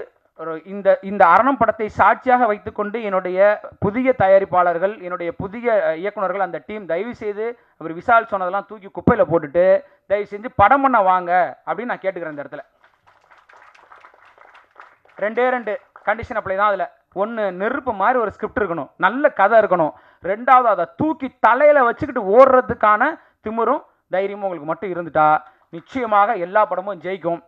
இந்த அரணம் படத்தை சாட்சியாக வைத்துக்கொண்டு என்னுடைய புதிய தயாரிப்பாளர்கள், என்னுடைய புதிய இயக்குநர்கள், அந்த டீம் தயவு செய்து அவர் விஷால் சொன்னதெல்லாம் தூக்கி குப்பையில் போட்டுட்டு தயவு செஞ்சு படம் பண்ண வாங்க அப்படின்னு நான் கேட்டுக்கிறேன். இந்த இடத்துல 2 கண்டிஷன் அப்ளை தான். அதில் 1, நெருப்பு மாதிரி ஒரு ஸ்கிரிப்ட் இருக்கணும், நல்ல கதை இருக்கணும். 2வது, அதை தூக்கி தலையில் வச்சுக்கிட்டு ஓடுறதுக்கான திமிரும் தைரியமும் உங்களுக்கு மட்டும் இருந்துட்டா நிச்சயமாக எல்லா படமும் ஜெயிக்கும்.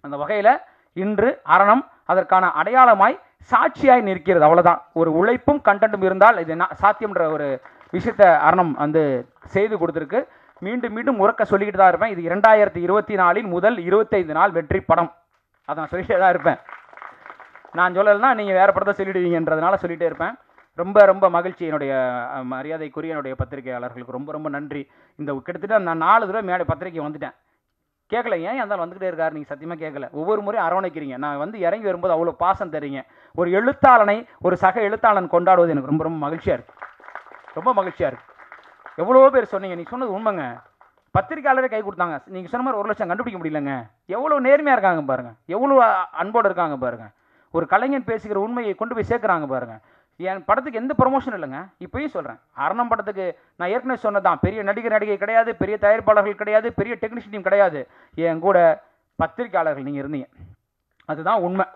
அந்த வகையில் இன்று அரணம் அதற்கான அடையாளமாய் சாட்சியாய் நிற்கிறது. அவ்வளவுதான். ஒரு உழைப்பும் கண்டென்ட்டும் இருந்தால் இது சாத்தியம்ன்ற ஒரு விஷயத்தை அரணம் வந்து செய்து கொடுத்துருக்கு. மீண்டும் மீண்டும் உறக்க சொல்லிக்கிட்டு தான் இருப்பேன். இது 2024 முதல் 25 நாள் வெற்றி படம். அதை நான் சொல்லிட்டே தான் இருப்பேன். நான் சொல்லலைன்னா நீங்கள் வேறு படத்தை சொல்லிடுவீங்கன்றதுனால சொல்லிகிட்டே இருப்பேன். ரொம்ப ரொம்ப மகிழ்ச்சி. என்னுடைய மரியாதைக்குரிய என்னுடைய பத்திரிகையாளர்களுக்கு ரொம்ப ரொம்ப நன்றி. இந்த கிட்டத்தட்ட நான் 4 தடவை மேடை பத்திரிக்கை வந்துட்டேன். கேட்கல, ஏன் அந்த வந்துக்கிட்டே இருக்காரு, நீங்கள் சத்தியமாக கேட்கல. ஒவ்வொரு முறையும் அரவணைக்கிறீங்க. நான் வந்து இறங்கி வரும்போது அவ்வளோ பாசம் தரீங்க. ஒரு எழுத்தாளனை ஒரு சக எழுத்தாளன் கொண்டாடுவது எனக்கு ரொம்ப ரொம்ப மகிழ்ச்சியாக இருக்குது. ரொம்ப மகிழ்ச்சியாக இருக்குது. எவ்வளோ பேர் சொன்னீங்க, நீங்கள் சொன்னது உண்மைங்க. பத்திரிக்கையாளரே கை கொடுத்தாங்க. நீங்கள் சொன்ன மாதிரி 1 லட்சம் கண்டுபிடிக்க முடியலங்க. எவ்வளோ நேர்மையாக இருக்காங்க பாருங்கள், எவ்வளோ அன்போடு இருக்காங்க பாருங்கள். ஒரு கலைஞன் பேசுகிற உண்மையை கொண்டு போய் சேர்க்குறாங்க பாருங்கள். என் படத்துக்கு எந்த ப்ரொமோஷன் இல்லைங்க. இப்போயும் சொல்கிறேன், அரணம் படத்துக்கு நான் ஏற்கனவே சொன்னதான், பெரிய நடிகை கிடையாது, பெரிய தயாரிப்பாளர்கள் கிடையாது, பெரிய டெக்னீஷியன் டீம் கிடையாது. என் கூட பத்திரிக்கையாளர்கள் நீங்கள் இருந்தீங்க. அதுதான் உண்மை.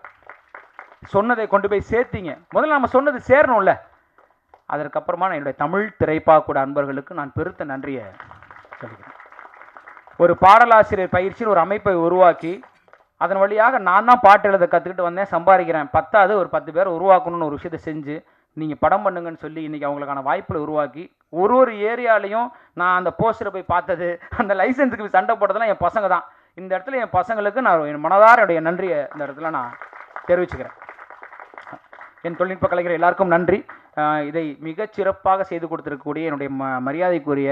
சொன்னதை கொண்டு போய் சேர்த்தீங்க. முதல்ல நம்ம சொன்னது சேரணும்ல. அதற்கப்புறமா நான் என்னுடைய தமிழ் திரைப்பாக்கூட அன்பர்களுக்கு நான் பெருத்த நன்றியை சொல்லிக்கிறேன். ஒரு பாடலாசிரியர் பயிற்சியில் ஒரு அமைப்பை உருவாக்கி அதன் வழியாக நான் தான் பாட்டு எழுத கற்றுக்கிட்டு வந்தேன், சம்பாதிக்கிறேன். 10வது ஒரு 10 பேர் உருவாக்கணும்னு ஒரு விஷயத்தை செஞ்சு நீங்கள் படம் பண்ணுங்கன்னு சொல்லி இன்றைக்கி அவங்களுக்கான வாய்ப்புகளை உருவாக்கி ஒரு ஏரியாலையும் நான் அந்த போஸ்டரை போய் பார்த்தது, அந்த லைசன்ஸுக்கு சண்டை போட்டதெல்லாம் என் பசங்க தான். இந்த இடத்துல என் பசங்களுக்கு நான் என் மனதாருடைய நன்றியை இந்த இடத்துல நான் தெரிவிச்சுக்கிறேன். என் தொழில்நுட்ப கலைஞர் எல்லாருக்கும் நன்றி. இதை மிகச் சிறப்பாக செய்து கொடுத்திருக்கக்கூடிய என்னுடைய மரியாதைக்குரிய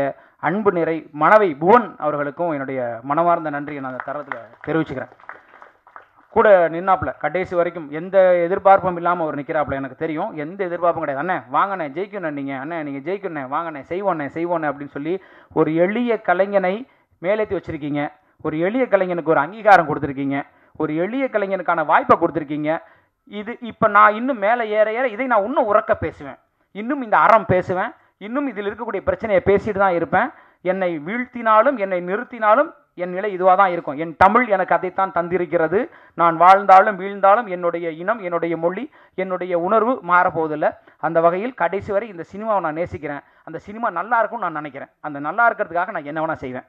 அன்பு நிறை மனைவி புவன் அவர்களுக்கும் என்னுடைய மனமார்ந்த நன்றியை நான் அந்த தரத்தில் தெரிவிச்சுக்கிறேன். கூட நின்னாப்புல கடைசி வரைக்கும் எந்த எதிர்பார்ப்பும் இல்லாமல் அவர் நிற்கிறாப்புல. எனக்கு தெரியும், எந்த எதிர்பார்ப்பும் கிடையாது. அண்ணே வாங்கண்ணே ஜெயிக்கணும், நீங்கள் ஜெயிக்கணும், வாங்கண்ணே செய்வோண்ணே அப்படின்னு சொல்லி ஒரு எளிய கலைஞனை மேலேற்றி வச்சுருக்கீங்க. ஒரு எளிய கலைஞனுக்கு ஒரு அங்கீகாரம் கொடுத்துருக்கீங்க. ஒரு எளிய கலைஞனுக்கான வாய்ப்பை கொடுத்துருக்கீங்க. இது இப்போ நான் இன்னும் மேலே ஏற இதை நான் இன்னும் உறக்க பேசுவேன். இன்னும் இந்த அறம் பேசுவேன். இன்னும் இதில் இருக்கக்கூடிய பிரச்சனையை பேசிட்டு தான் இருப்பேன். என்னை வீழ்த்தினாலும் என்னை நிறுத்தினாலும் என் நிலை இதுவாக தான் இருக்கும். என் தமிழ் எனக்கு அதைத்தான் தந்திருக்கிறது. நான் வாழ்ந்தாலும் வீழ்ந்தாலும் என்னுடைய இனம், என்னுடைய மொழி, என்னுடைய உணர்வு மாறப்போவதில்லை. அந்த வகையில் கடைசி வரை இந்த சினிமாவை நான் நேசிக்கிறேன். அந்த சினிமா நல்லா இருக்கும்னு நான் நினைக்கிறேன். அந்த நல்லா இருக்கிறதுக்காக நான் என்ன வேணால் செய்வேன்.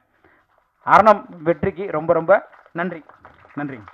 அரணம் வெற்றிக்கு ரொம்ப ரொம்ப நன்றி. நன்றிங்க.